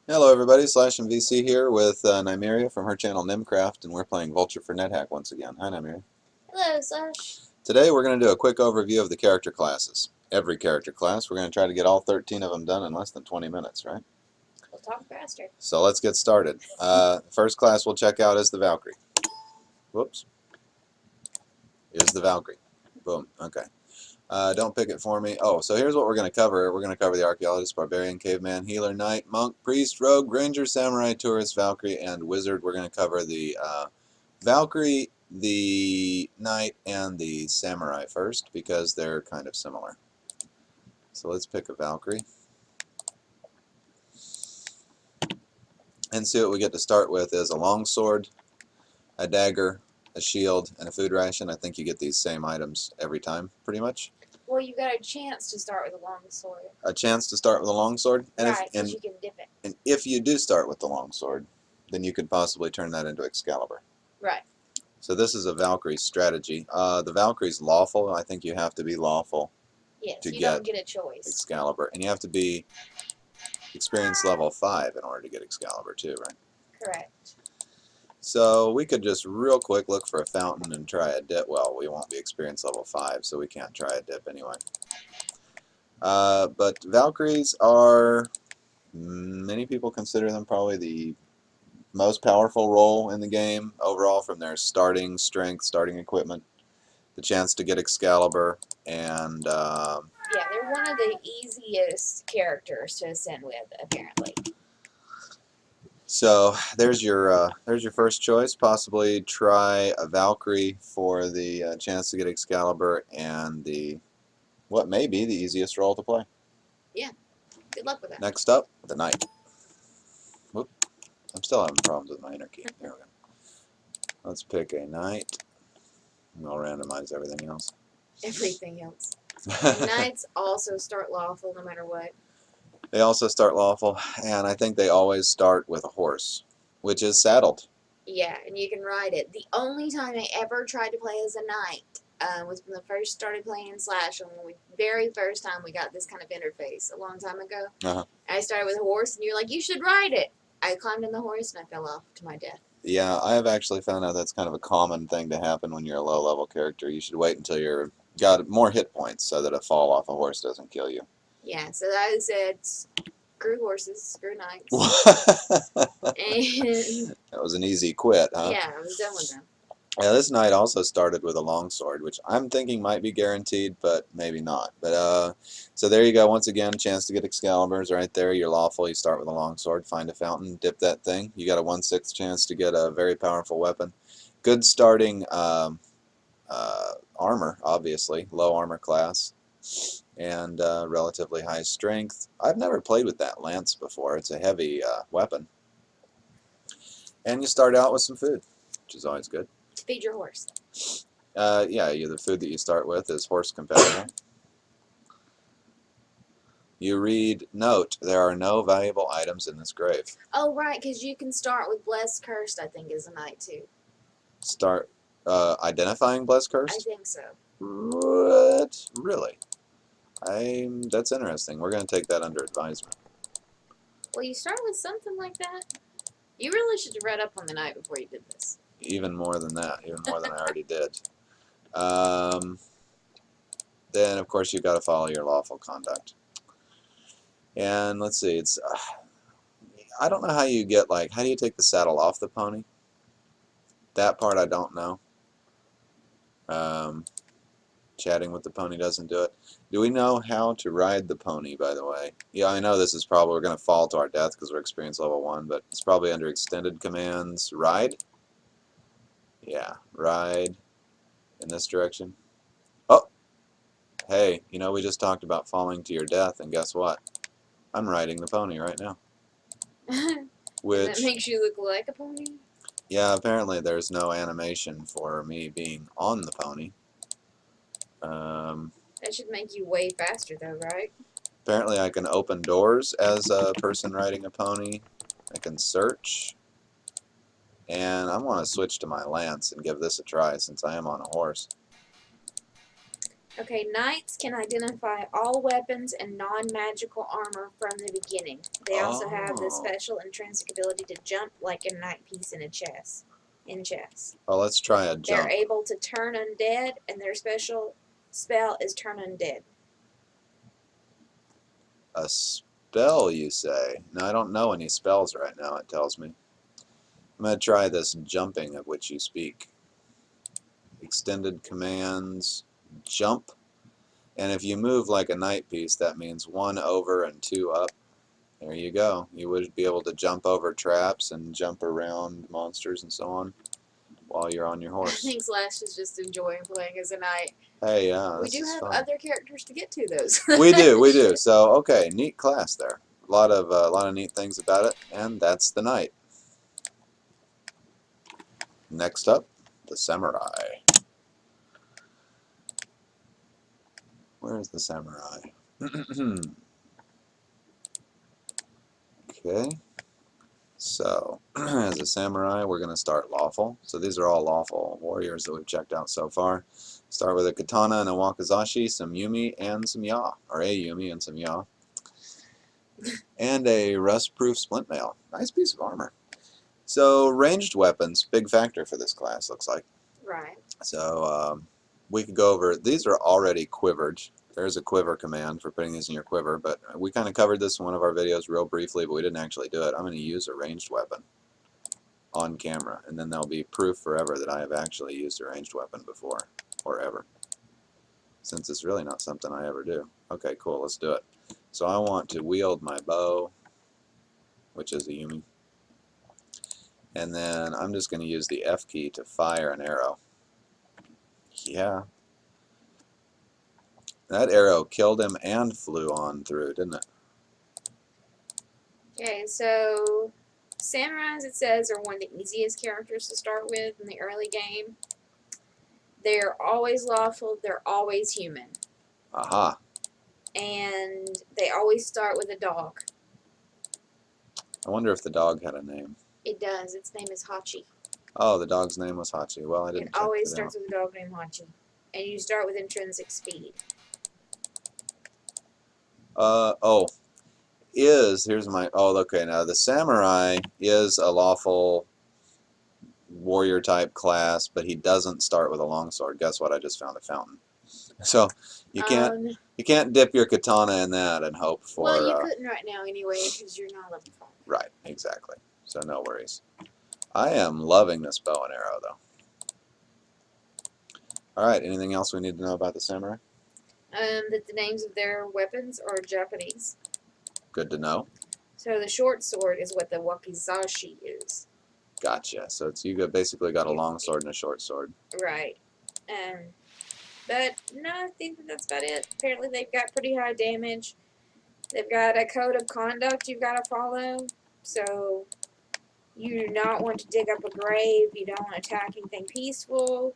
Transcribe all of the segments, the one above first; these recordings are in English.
Hello everybody, Slashemvc here with Nymeria from her channel Nimcraft, and we're playing Vulture for Nethack once again. Hi Nymeria. Hello, Slash. Today we're going to do a quick overview of the character classes. Every character class. We're going to try to get all 13 of them done in less than 20 minutes, right? We'll talk faster. So let's get started. First class we'll check out is the Valkyrie. Whoops. Here's the Valkyrie. Boom. Okay. Don't pick it for me. Oh, so here's what we're going to cover. We're going to cover the Archaeologist, Barbarian, Caveman, Healer, Knight, Monk, Priest, Rogue, Ranger, Samurai, Tourist, Valkyrie, and Wizard. We're going to cover the Valkyrie, the Knight, and the Samurai first because they're kind of similar. So let's pick a Valkyrie and see what we get to start with is a longsword, a dagger, a shield, and a food ration. I think you get these same items every time, pretty much. Well, you got a chance to start with a long sword. A chance to start with a longsword, and Right, because you can dip it. and if you do start with the longsword, then you could possibly turn that into Excalibur. Right. So this is a Valkyrie strategy. The Valkyrie's lawful. I think you have to be lawful Yes, to you get don't get a choice. Excalibur, and you have to be experience level 5 in order to get Excalibur too, right? Correct. So we could just real quick look for a fountain and try a dip. Well, we won't be experience level 5, so we can't try a dip anyway. But Valkyries are, many people consider them probably the most powerful role in the game overall, from their starting strength, starting equipment, the chance to get Excalibur, and Yeah, they're one of the easiest characters to ascend with, apparently. so there's your first choice. Possibly try a Valkyrie for the chance to get Excalibur and the what may be the easiest role to play. Yeah, good luck with that. Next up, the Knight. Whoop, I'm still having problems with my enter key. There we go. Let's pick a Knight. And I'll randomize everything else. Everything else. Knights also start lawful no matter what. They also start lawful, and I think they always start with a horse, which is saddled. Yeah, and you can ride it. The only time I ever tried to play as a knight was when I first started playing in Slash, and when very first time we got this kind of interface a long time ago. Uh-huh. I started with a horse, and you're like, you should ride it. I climbed on the horse, and I fell off to my death. Yeah, I have actually found out that's kind of a common thing to happen when you're a low-level character. You should wait until you're got more hit points so that a fall off a horse doesn't kill you. Yeah, so I said, screw horses, screw knights. And that was an easy quit, huh? yeah, I was done with them. Yeah, this Knight also started with a longsword, which I'm thinking might be guaranteed, but maybe not. But so there you go. Once again, chance to get Excaliburs right there. You're lawful. You start with a longsword. Find a fountain. Dip that thing. You got a 1/6 chance to get a very powerful weapon. Good starting armor, obviously. Low armor class. And relatively high strength. I've never played with that lance before. It's a heavy weapon. And you start out with some food, which is always good. To feed your horse. Yeah, the food that you start with is horse compatible. You read, note, there are no valuable items in this grave. Oh, right, because you can start with Blessed Cursed, I think, as a knight, too. Start identifying Blessed I Cursed? think so. What? Really? That's interesting. We're going to take that under advisement. Well, you start with something like that. You really should have read up on the knight before you did this. Even more than that. Even more than I already did. Then, of course, you've got to follow your lawful conduct. And let's see, it's I don't know how you get, like, how do you take the saddle off the pony? That part I don't know. Chatting with the pony doesn't do it. Do we know how to ride the pony, by the way? Yeah, I know this is probably, we're going to fall to our death because we're experience level 1, but it's probably under extended commands. Ride? Yeah, ride in this direction. Oh! Hey, you know, we just talked about falling to your death, and guess what? I'm riding the pony right now. Which, that makes you look like a pony? Yeah, apparently there's no animation for me being on the pony. That should make you way faster, though, right? Apparently I can open doors as a person riding a pony. I can search. And I want to switch to my lance and give this a try since I am on a horse. Okay, knights can identify all weapons and non-magical armor from the beginning. They also have the Oh. special intrinsic ability to jump like a knight piece in chess. Oh, let's try a They're jump. able to turn undead, and their special spell is turn undead. A spell, you say? No, I don't know any spells right now, it tells me. I'm going to try this jumping of which you speak. Extended commands, jump. And if you move like a knight piece, that means 1 over and 2 up. There you go. You would be able to jump over traps and jump around monsters and so on while you're on your I horse. think Slash is just enjoying playing as a knight. Hey, yeah, We this do is have fun. other characters to get to, though. We do. So, okay, neat class there. A lot of neat things about it, and that's the knight. Next up, the samurai. Where's the samurai? Okay. So, as a samurai, we're going to start lawful. So these are all lawful warriors that we've checked out so far. Start with a katana and a wakizashi, some yumi and some ya, or a yumi and some ya, and a rust-proof splint mail. Nice piece of armor. So ranged weapons, big factor for this class, looks like. Right. So we could go over, these are already quivered. There's a quiver command for putting these in your quiver, but we kind of covered this in one of our videos real briefly, but we didn't actually do it. I'm going to use a ranged weapon on camera, and then there'll be proof forever that I have actually used a ranged weapon before, or ever, since it's really not something I ever do. Okay, cool, let's do it. So I want to wield my bow, which is a Yumi, and then I'm just going to use the F key to fire an arrow. Yeah. That arrow killed him and flew on through, didn't it? Okay, so samurais, it says, are one of the easiest characters to start with in the early game. They're always lawful, they're always human. Aha. And they always start with a dog. I wonder if the dog had a name. It does. Its name is Hachi. Oh, the dog's name was Hachi. Well, I didn't It check always it starts out. with a dog named Hachi. And you start with intrinsic speed. Oh, here's my, oh, okay, now the samurai is a lawful warrior type class, but he doesn't start with a longsword. Guess what? I just found a fountain. So you can't dip your katana in that and hope for. Well, you couldn't right now anyway because you're not level 5. Right, exactly. So no worries. I am loving this bow and arrow though. All right. Anything else we need to know about the samurai? That the names of their weapons are Japanese. Good to know. So the short sword is what the wakizashi is. Gotcha. So basically got a long sword and a short sword. Right. But no, I think that's about it. Apparently they've got pretty high damage. They've got a code of conduct you've got to follow. So you do not want to dig up a grave. You don't want to attack anything peaceful.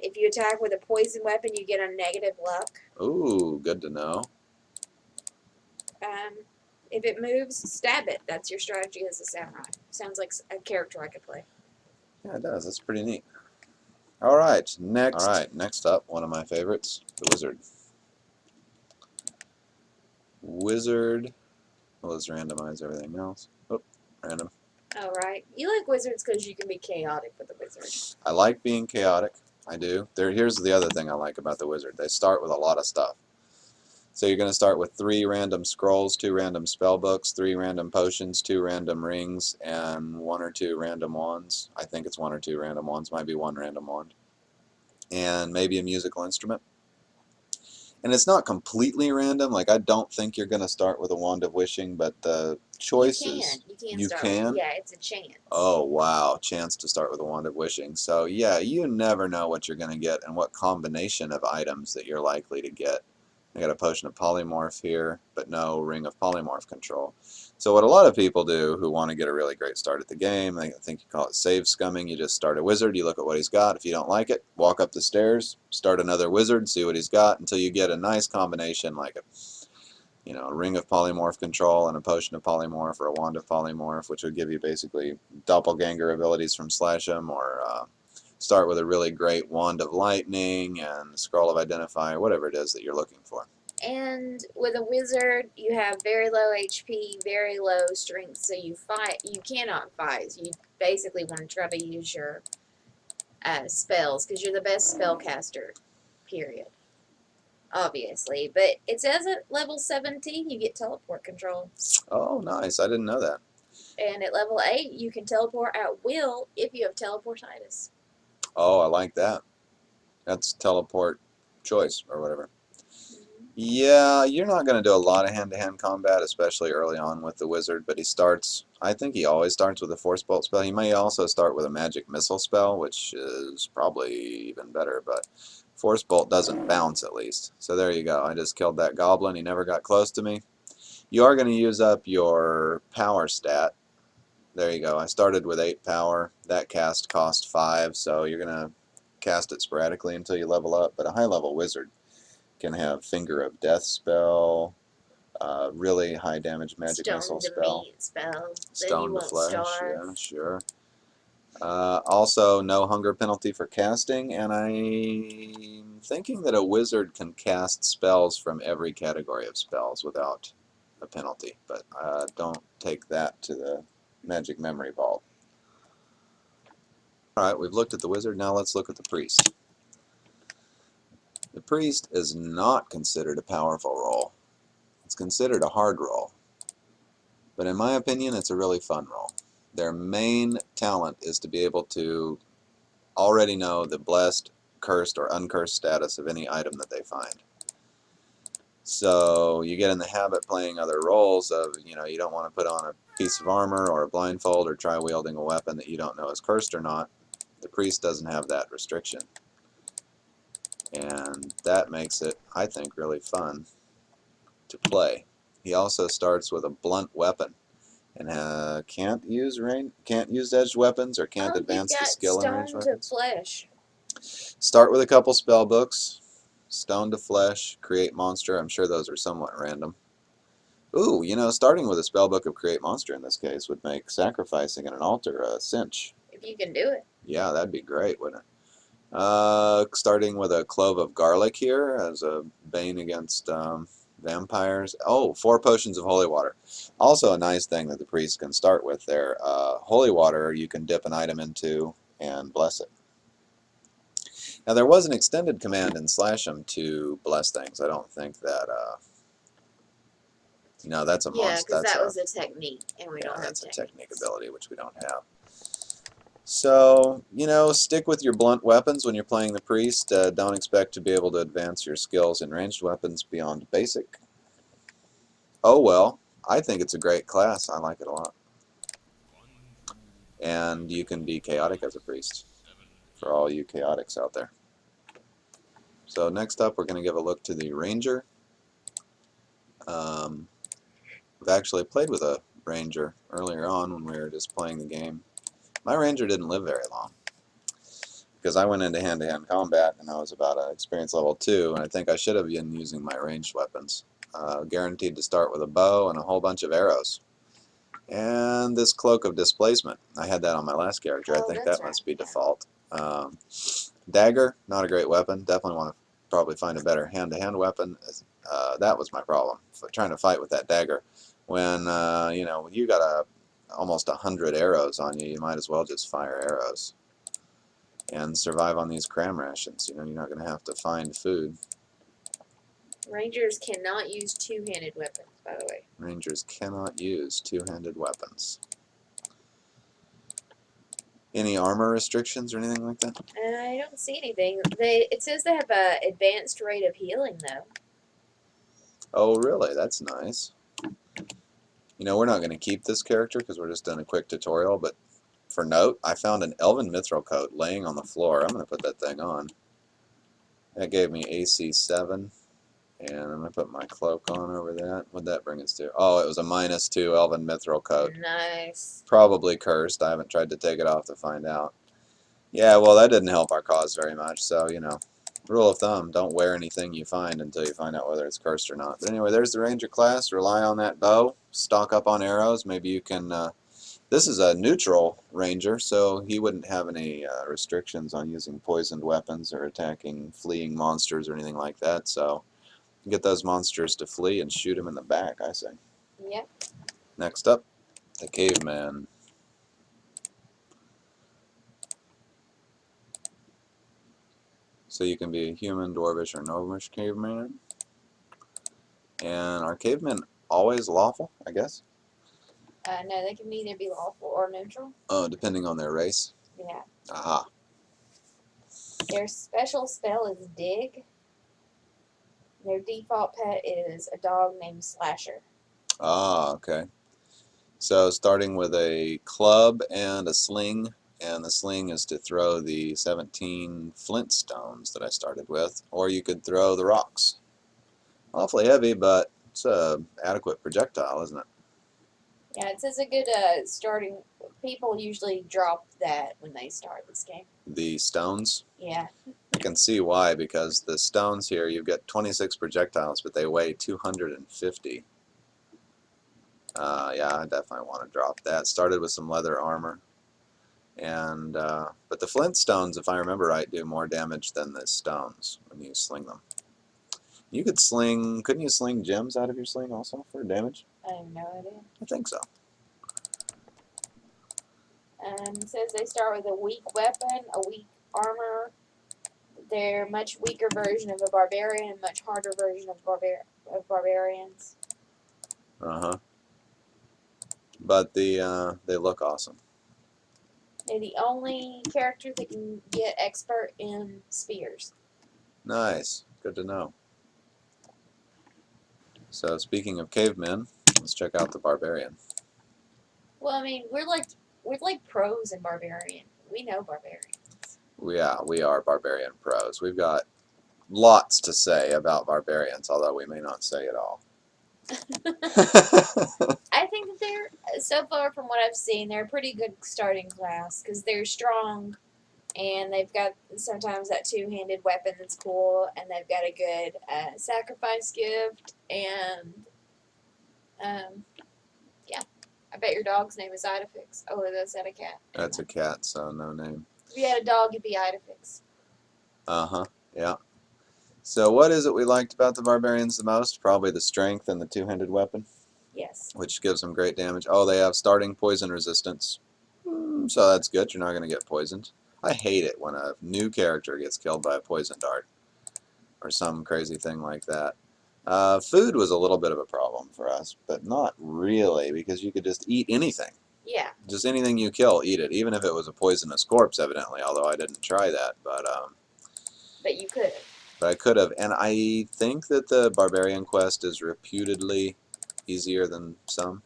If you attack with a poison weapon, you get a negative luck. Ooh, good to know. If it moves, stab it. That's your strategy as a samurai. Sounds like a character I could play. Yeah, it does. That's pretty neat. All right, next up, one of my favorites, the wizard. Wizard. Well, let's randomize everything else. Oh, random. All right. You like wizards because you can be chaotic with a wizard. I like being chaotic. I do. Here's the other thing I like about the wizard. They start with a lot of stuff. So you're going to start with 3 random scrolls, 2 random spell books, 3 random potions, 2 random rings, and 1 or 2 random wands. I think it's 1 or 2 random wands. Might be 1 random wand. And maybe a musical instrument. And it's not completely random. Like, I don't think you're going to start with a wand of wishing, but the choices. You can? Yeah, it's a chance. Oh, wow. Chance to start with a wand of wishing. So, yeah, you never know what you're going to get and what combination of items that you're likely to get. I got a potion of polymorph here, but no ring of polymorph control. So what a lot of people do who want to get a really great start at the game, I think you call it save scumming. You just start a wizard, you look at what he's got. If you don't like it, walk up the stairs, start another wizard, see what he's got until you get a nice combination like a ring of polymorph control and a potion of polymorph or a wand of polymorph, which would give you basically doppelganger abilities from Slash'em or start with a really great Wand of Lightning and Scroll of Identify, whatever it is that you're looking for. And with a wizard, you have very low HP, very low strength, so you cannot fight. So you basically want to try to use your spells because you're the best spellcaster, period. Obviously, but it says at level 17 you get teleport control, Oh, nice. I didn't know that. and at level 8 you can teleport at will if you have teleportitis. Oh, I like that. That's teleport choice or whatever. Yeah, you're not going to do a lot of hand-to-hand combat, especially early on with the wizard, but I think he always starts with a Force Bolt spell. He may also start with a Magic Missile spell, which is probably even better, but Force Bolt doesn't bounce at least. So there you go. I just killed that goblin. He never got close to me. You are going to use up your power stat. There you go. I started with 8 power. That cast cost 5, so you're going to cast it sporadically until you level up, but a high-level wizard can have Finger of Death spell, really high damage Magic Missile spell. Stone to Flesh, yeah, sure. Also, no hunger penalty for casting, and I'm thinking that a wizard can cast spells from every category of spells without a penalty, but don't take that to the Magic Memory Vault. Alright, we've looked at the wizard, now let's look at the priest. The priest is not considered a powerful role. It's considered a hard role. But in my opinion, it's a really fun role. Their main talent is to be able to already know the blessed, cursed, or uncursed status of any item that they find. So you get in the habit playing other roles of, you don't want to put on a piece of armor or a blindfold or try wielding a weapon that you don't know is cursed or not. The priest doesn't have that restriction. And that makes it, I think, really fun to play. He also starts with a blunt weapon and can't use edged weapons or can't advance the skill in ranged weapons. Stone to Flesh. Start with a couple spell books. Stone to Flesh, Create Monster. I'm sure those are somewhat random. Ooh, starting with a spell book of Create Monster in this case would make sacrificing in an altar a cinch. If you can do it. Yeah, that'd be great, wouldn't it? Starting with a Clove of Garlic here as a bane against vampires. Oh, 4 potions of holy water. Also a nice thing that the priest can start with there. Holy water you can dip an item into and bless it. Now there was an extended command in Slashem to bless things. I don't think that, that's a monster. Yeah, because that was a technique, and we don't have that's a technique ability, which we don't have. So, stick with your blunt weapons when you're playing the priest. Don't expect to be able to advance your skills in ranged weapons beyond basic. Oh well, I think it's a great class. I like it a lot. And you can be chaotic as a priest, for all you chaotics out there. So next up, we're going to give a look to the ranger. I've actually played with a ranger earlier on when we were just playing the game. My ranger didn't live very long, because I went into hand-to-hand combat and I was about experience level 2, and I think I should have been using my ranged weapons. Guaranteed to start with a bow and a whole bunch of arrows. And this Cloak of Displacement. I had that on my last character. I think that must be default. Dagger, not a great weapon. Definitely want to probably find a better hand-to-hand weapon. That was my problem, trying to fight with that dagger. When, you got almost 100 arrows on you, you might as well just fire arrows and survive on these cram rations. You're not going to have to find food. Rangers cannot use two-handed weapons, by the way. Rangers cannot use two-handed weapons. Any armor restrictions or anything like that? I don't see anything. It says they have an advanced rate of healing, though. Oh, really? That's nice. We're not going to keep this character because we're just doing a quick tutorial, but for note, I found an Elven Mithril coat laying on the floor. I'm going to put that thing on. That gave me AC 7, and I'm going to put my cloak on over that. What'd that bring us to? Oh, it was a -2 Elven Mithril coat. Nice. Probably cursed. I haven't tried to take it off to find out. Yeah, well, that didn't help our cause very much, so, rule of thumb, don't wear anything you find until you find out whether it's cursed or not. But anyway, there's the ranger class. Rely on that bow. Stock up on arrows. Maybe you can This is a neutral ranger, so he wouldn't have any restrictions on using poisoned weapons or attacking fleeing monsters or anything like that. So get those monsters to flee and shoot them in the back, I say. Yep. Next up, the Caveman. So you can be a human, dwarvish, or gnomish caveman. And are cavemen always lawful, I guess? No, they can either be lawful or neutral. Oh, depending on their race. Yeah. Aha. Their special spell is Dig. Their default pet is a dog named Slasher. Ah, okay. So starting with a club and a sling, and the sling is to throw the 17 flint stones that I started with, or you could throw the rocks. Awfully heavy, but it's a adequate projectile, isn't it? Yeah, it says a good starting. People usually drop that when they start this game. The stones. Yeah. I can see why, because the stones here, you've got 26 projectiles, but they weigh 250. Yeah, I definitely want to drop that. Started with some leather armor. And but the flint stones, if I remember right, do more damage than the stones when you sling them. You could sling, couldn't you sling gems out of your sling also for damage? I have no idea. I think so. It says they start with a weak weapon, a weak armor. They're a much weaker version of a barbarian, a much harder version of barbarians. Uh-huh. But they look awesome. They're the only character that can get expert in spears. Nice. Good to know. So speaking of cavemen, let's check out the barbarian. Well, I mean, we're like pros in barbarian. We know barbarian. Yeah, we are barbarian pros. We've got lots to say about barbarians, although we may not say it all. I think that they're, so far from what I've seen, they're a pretty good starting class because they're strong and they've got sometimes that two-handed weapon that's cool, and they've got a good sacrifice gift, and yeah. I bet your dog's name is Idafix. Oh, that's not a cat. That's a cat, so no name. If you had a dog, it'd be Idafix. Uh-huh, yeah. So what is it we liked about the barbarians the most? Probably the strength and the two-handed weapon. Yes. Which gives them great damage. Oh, they have starting poison resistance. So that's good. You're not going to get poisoned. I hate it when a new character gets killed by a poison dart or some crazy thing like that. Food was a little bit of a problem for us, but not really, because you could just eat anything. Yeah. Just anything you kill, eat it, even if it was a poisonous corpse, evidently, although I didn't try that. But you could have. But I could have, and I think that the Barbarian quest is reputedly easier than some.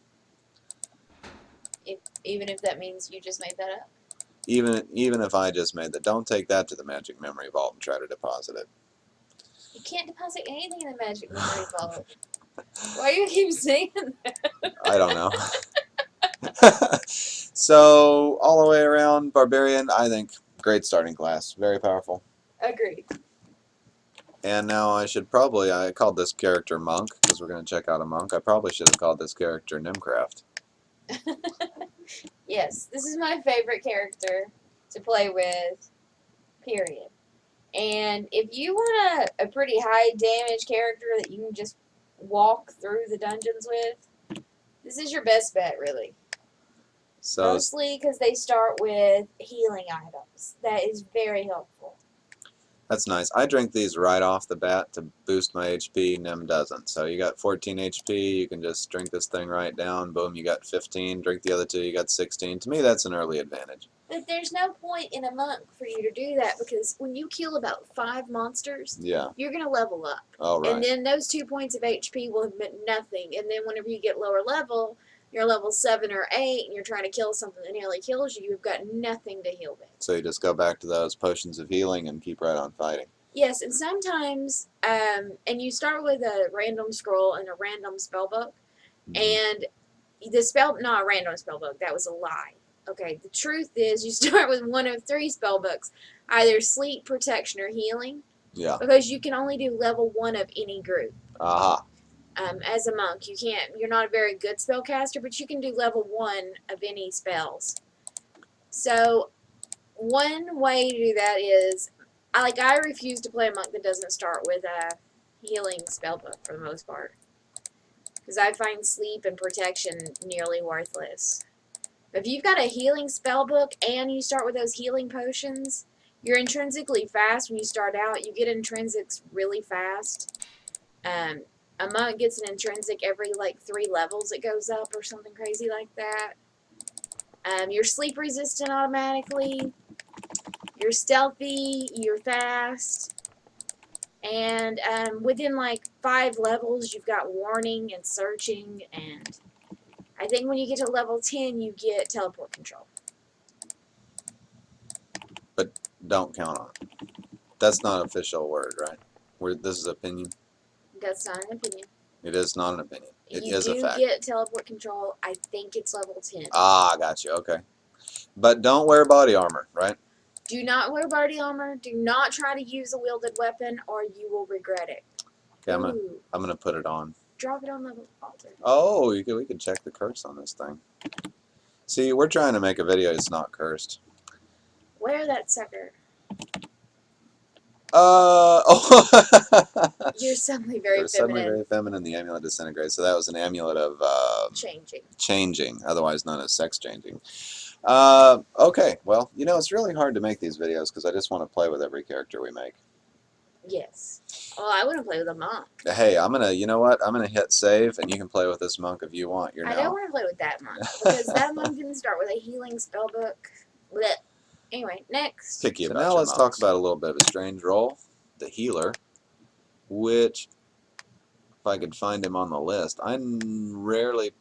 Even if that means you just made that up. Even if I just made that, don't take that to the Magic Memory Vault and try to deposit it. You can't deposit anything in the Magic Memory Vault. Why do you keep saying that? I don't know. So, all the way around, Barbarian, I think, great starting class. Very powerful. Agreed. And now I called this character Monk, because we're going to check out a Monk. I probably should have called this character Nimcraft. Yes, this is my favorite character to play with, period. And if you want a pretty high damage character that you can just walk through the dungeons with, this is your best bet, really. So, Mostly because they start with healing items. That is very helpful. that's nice. I drink these right off the bat to boost my HP. Nim doesn't. So you got 14 HP. You can just drink this thing right down. Boom, you got 15. Drink the other two. You got 16. To me, that's an early advantage. But there's no point in a monk for you to do that because when you kill about 5 monsters, Yeah. you're going to level up. Oh, right. And then those 2 points of HP will have meant nothing. And then whenever you get lower level, you're level 7 or 8, and you're trying to kill something that nearly kills you, you've got nothing to heal with. So you just go back to those potions of healing and keep right on fighting. Yes, and sometimes, and you start with a random scroll and a random spellbook, and the not a random spellbook, that was a lie. Okay, the truth is you start with one of 3 spellbooks, either sleep, protection, or healing. Yeah. Because you can only do level 1 of any group. Aha. As a monk, you're not a very good spellcaster, but you can do level 1 of any spells. So one way to do that is, I refuse to play a monk that doesn't start with a healing spellbook for the most part, because I find sleep and protection nearly worthless. But if you've got a healing spellbook and you start with those healing potions, you're intrinsically fast when you start out. You get intrinsics really fast. A monk gets an intrinsic every like 3 levels it goes up or something crazy like that. You're sleep resistant automatically. You're stealthy. You're fast. And within like 5 levels, you've got warning and searching. And I think when you get to level 10, you get teleport control. But don't count on it. That's not an official word, right? This is opinion. That's not an opinion. It is not an opinion. It You is a do fact. get teleport control. I think it's level 10. Ah, got you. Okay. But don't wear body armor, right? Do not wear body armor. Do not try to use a wielded weapon, or you will regret it. Okay, I'm gonna put it on. Drop it on the altar. Oh, we could check the curse on this thing. See, we're trying to make a video that's not cursed. Wear that sucker. Oh. You're suddenly very feminine. Suddenly very feminine. The amulet disintegrates. So that was an amulet of changing, otherwise known as sex changing. Okay, well, you know, it's really hard to make these videos because I just want to play with every character we make. Yes. Well, I want to play with a monk. Hey, you know what? I'm gonna hit save, and you can play with this monk if you want. I don't want to play with that monk because that monk didn't start with a healing spellbook. Blech. Anyway, next. So now let's talk about a little bit of a strange role, the healer, which, if I could find him on the list, I rarely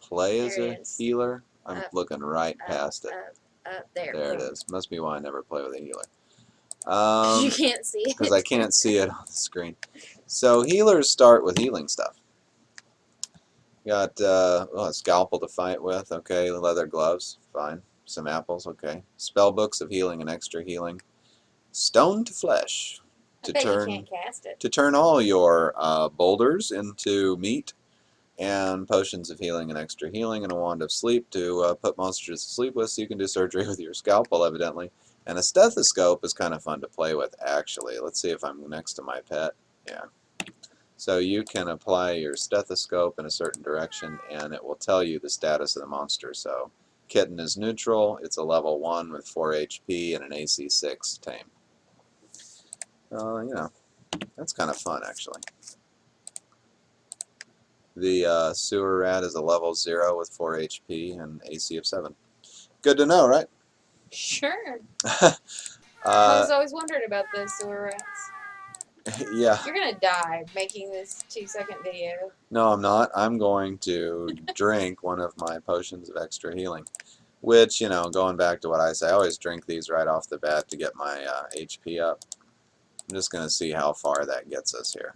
play as a healer. I'm looking right past it. There. There it is. Must be why I never play with a healer. You can't see it. Because I can't see it on the screen. So healers start with healing stuff. Got a scalpel to fight with. Okay, leather gloves. Fine. Some apples. Okay. Spell books of healing and extra healing. Stone to flesh. I bet you can't cast it. To turn all your boulders into meat. And potions of healing and extra healing, and a wand of sleep to put monsters to sleep with, so you can do surgery with your scalpel, evidently. And a stethoscope is kind of fun to play with, actually. Let's see if I'm next to my pet. Yeah. So you can apply your stethoscope in a certain direction, and it will tell you the status of the monster. So Kitten is neutral. It's a level 1 with 4 HP and an AC 6 tame. You know, that's kind of fun, actually. The sewer rat is a level 0 with 4 HP and AC of 7. Good to know, right? Sure. I was always wondering about the sewer rats. Yeah. You're going to die making this 2-second video. No, I'm not. I'm going to drink one of my potions of extra healing. Which, you know, going back to what I say, I always drink these right off the bat to get my HP up. I'm just going to see how far that gets us here.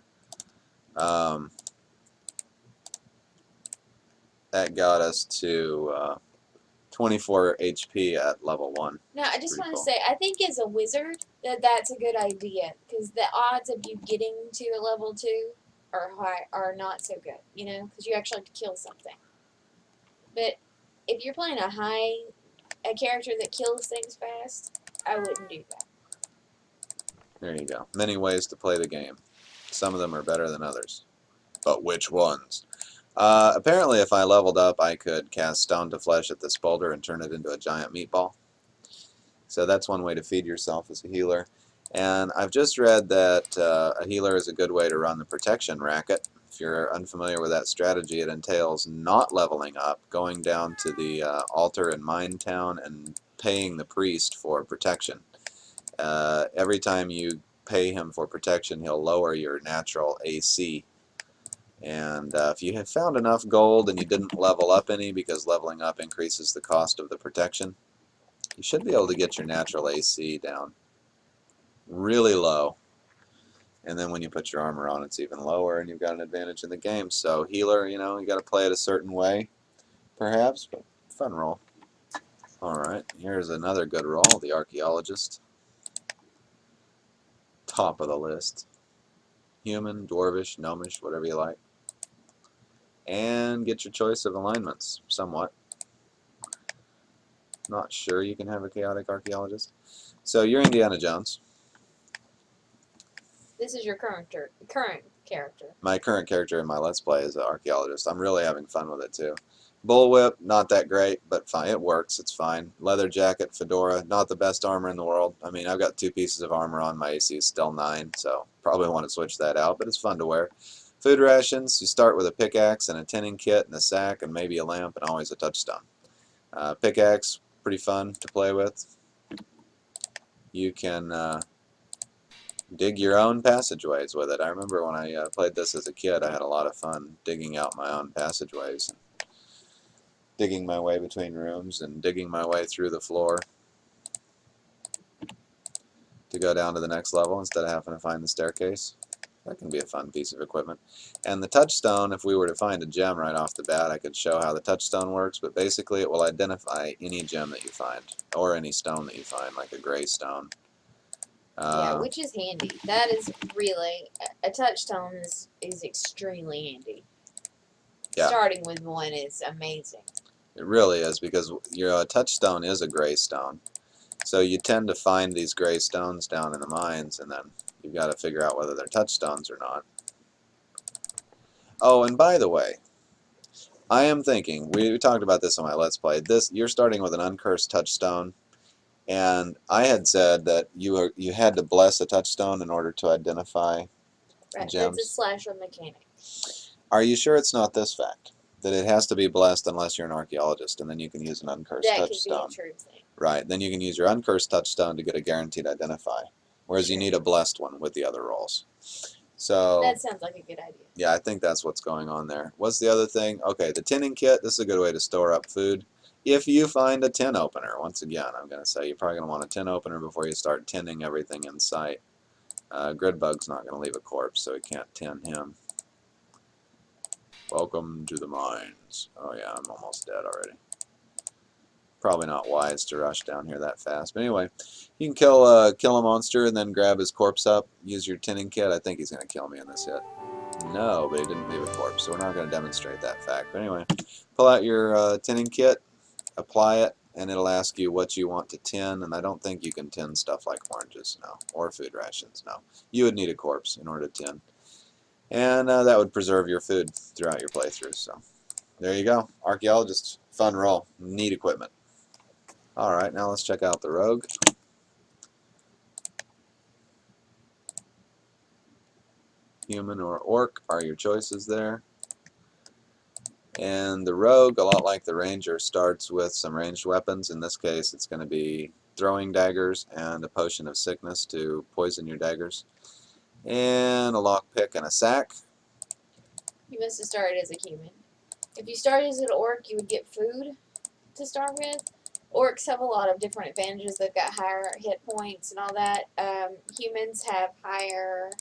That got us to 24 HP at level 1. Now, I just want to say, I think as a wizard, that's a good idea, because the odds of you getting to a level 2 are not so good, you know, because you actually have to kill something. But if you're playing a character that kills things fast, I wouldn't do that. There you go. Many ways to play the game. Some of them are better than others. But which ones? Apparently, if I leveled up, I could cast Stone to Flesh at this boulder and turn it into a giant meatball. So that's one way to feed yourself as a healer. And I've just read that a healer is a good way to run the protection racket. If you're unfamiliar with that strategy, it entails not leveling up, going down to the altar in Mine Town and paying the priest for protection. Every time you pay him for protection, he'll lower your natural AC. And if you have found enough gold and you didn't level up any, because leveling up increases the cost of the protection, you should be able to get your natural AC down really low. And then when you put your armor on, it's even lower, and you've got an advantage in the game. So healer, you know, you got to play it a certain way, perhaps, but fun roll. Alright, here's another good roll, the Archaeologist. Top of the list. Human, dwarvish, gnomish, whatever you like. and get your choice of alignments, somewhat. Not sure you can have a chaotic archaeologist. So you're Indiana Jones. This is your current character. My current character in my Let's Play is an archaeologist. I'm really having fun with it too. Bullwhip, not that great, but fine. It works. It's fine. Leather jacket, fedora, not the best armor in the world. I mean, I've got 2 pieces of armor on. My AC is still 9, so probably want to switch that out, but it's fun to wear. Food rations, you start with a pickaxe and a tinning kit and a sack and maybe a lamp and always a touchstone. Pickaxe, pretty fun to play with. You can dig your own passageways with it. I remember when I played this as a kid, I had a lot of fun digging out my own passageways, and digging my way between rooms and digging my way through the floor to go down to the next level instead of having to find the staircase. That can be a fun piece of equipment. And the touchstone, if we were to find a gem right off the bat, I could show how the touchstone works, but basically it will identify any gem that you find, or any stone that you find, like a gray stone. Yeah, which is handy. That is really, a touchstone is extremely handy. Yeah. Starting with one is amazing. It really is, because your touchstone is a gray stone. So you tend to find these gray stones down in the mines, and then you've got to figure out whether they're touchstones or not. Oh, and by the way, I am thinking, we talked about this in my Let's Play, you're starting with an uncursed touchstone, and I had said that you had to bless a touchstone in order to identify Right, gems. that's a slasher mechanic. Are you sure it's not this fact? That it has to be blessed unless you're an archaeologist, and then you can use an uncursed touchstone. That could be a true thing. Right, then you can use your uncursed touchstone to get a guaranteed identify, whereas you need a blessed one with the other rolls. So that sounds like a good idea. Yeah, I think that's what's going on there. What's the other thing? Okay, the tinning kit. This is a good way to store up food. If you find a tin opener, once again, I'm going to say you're probably going to want a tin opener before you start tinning everything in sight. Gridbug's not going to leave a corpse, so we can't tin him. Welcome to the mines. Oh yeah, I'm almost dead already. Probably not wise to rush down here that fast. But anyway, you can kill a monster and then grab his corpse up. Use your tinning kit. I think he's going to kill me in this hit. No, but he didn't leave a corpse, so we're not going to demonstrate that fact. But anyway, pull out your tinning kit, apply it, and it'll ask you what you want to tin. And I don't think you can tin stuff like oranges, no, or food rations, no. You would need a corpse in order to tin. And that would preserve your food throughout your playthrough. So there you go. Archaeologist, fun roll, neat equipment. Alright, now let's check out the rogue. Human or orc are your choices there. And the rogue, a lot like the ranger, starts with some ranged weapons. In this case, it's going to be throwing daggers and a potion of sickness to poison your daggers. And a lockpick and a sack. You must have started as a human. If you started as an orc, you would get food to start with. Orcs have a lot of different advantages. They've got higher hit points and all that. Humans have higher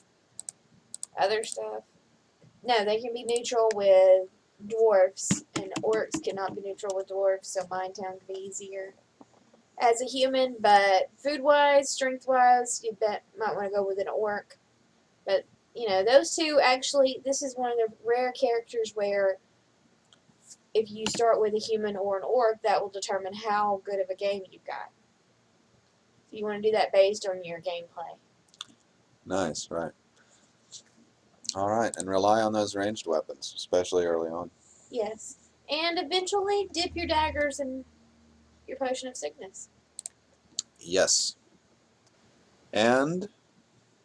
other stuff. No, they can be neutral with dwarfs, and orcs cannot be neutral with dwarfs, so Minetown can be easier as a human. But food-wise, strength-wise, you might want to go with an orc. But, you know, those two actually, this is one of the rare characters where if you start with a human or an orc, that will determine how good of a game you've got. You want to do that based on your gameplay. Nice, right. Alright, and rely on those ranged weapons, especially early on. Yes. And eventually dip your daggers in your potion of sickness. Yes. And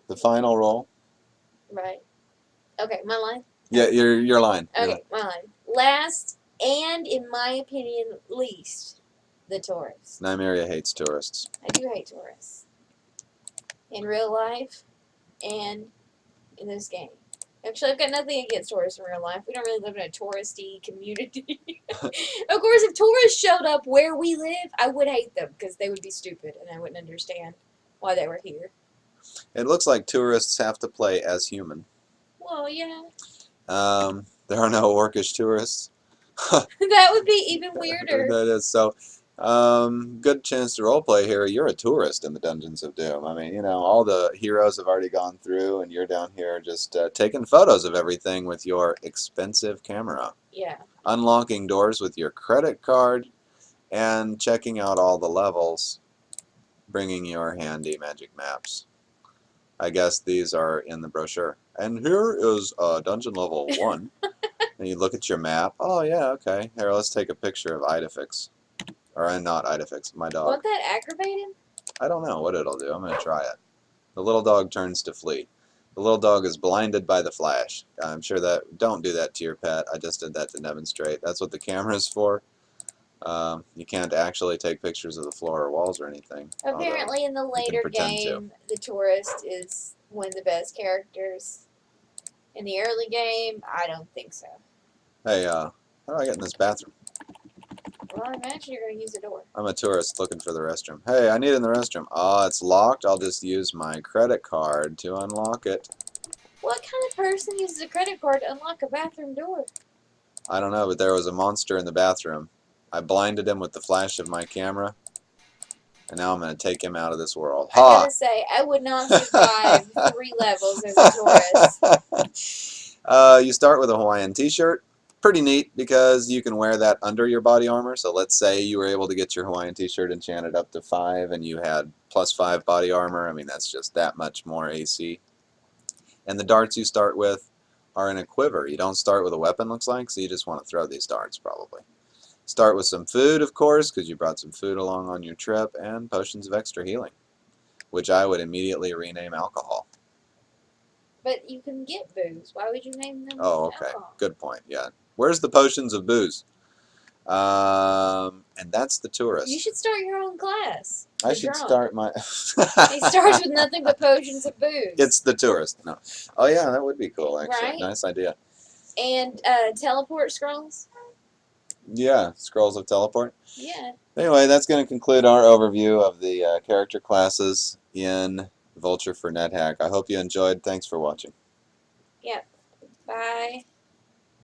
the final roll. Right. Okay, my line? Yeah, your line. Okay, my line. Last, and in my opinion, least, the tourist. Nymeria hates tourists. I do hate tourists. In real life and in this game. Actually, I've got nothing against tourists in real life. We don't really live in a touristy community. Of course, if tourists showed up where we live, I would hate them because they would be stupid and I wouldn't understand why they were here. It looks like tourists have to play as human. Well, yeah. There are no orcish tourists. That would be even weirder. That is so. Good chance to roleplay here. You're a tourist in the Dungeons of Doom. I mean, you know, all the heroes have already gone through, and you're down here just taking photos of everything with your expensive camera. Yeah. Unlocking doors with your credit card, and checking out all the levels, bringing your handy magic maps. I guess these are in the brochure. And here is dungeon level 1. And you look at your map. Oh, yeah, okay. Here, let's take a picture of Idefix. Or not Idefix, my dog. Won't that aggravate him? I don't know what it'll do. I'm going to try it. The little dog turns to flee. The little dog is blinded by the flash. I'm sure that... Don't do that to your pet. I just did that to demonstrate. That's what the camera's for. You can't actually take pictures of the floor or walls or anything. Apparently, in the later game, the tourist is one of the best characters. In the early game, I don't think so. Hey, how do I get in this bathroom? Well, I imagine you're going to use a door. I'm a tourist looking for the restroom. Hey, I need in the restroom. Oh, it's locked. I'll just use my credit card to unlock it. What kind of person uses a credit card to unlock a bathroom door? I don't know, but there was a monster in the bathroom. I blinded him with the flash of my camera, and now I'm going to take him out of this world. I gotta say, I would not survive 3 levels as a tourist. You start with a Hawaiian t-shirt. Pretty neat because you can wear that under your body armor. So let's say you were able to get your Hawaiian t-shirt enchanted up to 5 and you had +5 body armor. I mean, that's just that much more AC. And the darts you start with are in a quiver. You don't start with a weapon, looks like, so you just want to throw these darts probably. Start with some food, of course, because you brought some food along on your trip, and potions of extra healing, which I would immediately rename alcohol. But you can get booze. Why would you name them Okay. alcohol? Good point, yeah. Where's the potions of booze? And that's the tourist. You should start your own class. I should start my... He starts with nothing but potions of booze. It's the tourist. No. Oh, yeah, that would be cool, actually. Right? Nice idea. And teleport scrolls. Yeah, scrolls of teleport. Yeah. Anyway, that's going to conclude our overview of the character classes in Vulture for Nethack. I hope you enjoyed. Thanks for watching. Yep. Bye.